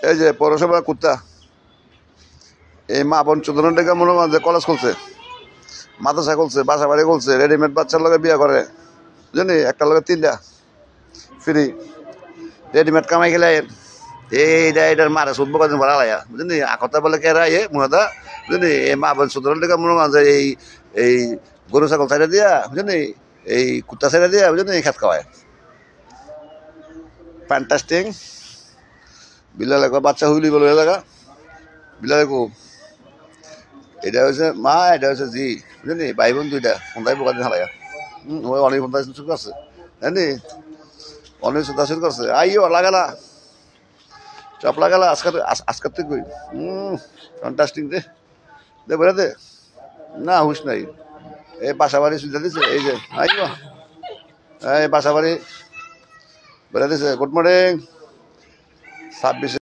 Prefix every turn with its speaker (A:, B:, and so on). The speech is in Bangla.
A: এই যে পৌরসভা কুত্তা এই মা বোন 14 টাকা মনে হয় যে কলেজ খুলছে, মাদ্রাসা খুলছে, বাসা বাড়ি খুলছে, রেডিমেড বাচ্চার লগে বিয়ে করে, বুঝলি? একটা লগে 3টা ফ্রি রেডিমেড কামাই খেলে এইটা এটার মারে সুদ কদিন ভরা লাইয়া, বুঝলি? আকতা বলে কেরা এ মুহাদা, বুঝলি? এই মা বোন 14 টাকা মনে হয় যে এই গরু ছাগল ছাইড়া দিয়া, বুঝলি? এই কুত্তা ছাইড়া দিয়া, বুঝলি? এই খেত খাওয়ায়। ফ্যান্টাস্টিং। বিলাল একবার বাচ্চা হুইলি বলে জায়গা বিলালে খুব। এটা হচ্ছে মা, এটা হচ্ছে জি, বুঝলি? ভাই বোন 2টা ফোনটাই বোকা দিন হালাইয়া। ওই অনেক ফোনটা শুরু করছে, জানি অনেক সুন্দর শুরু করছে। আইও লাগালা চপ লাগালা আজকার থেকে কই। ফ্যান্টাস্টিং দে দে বেড়া দে না হুশ নাই। এই বাসা বাড়ি সুবিধা দিছে, এই যে আইও এই বাসা বাড়ি বেড়া দিছে। Good morning 26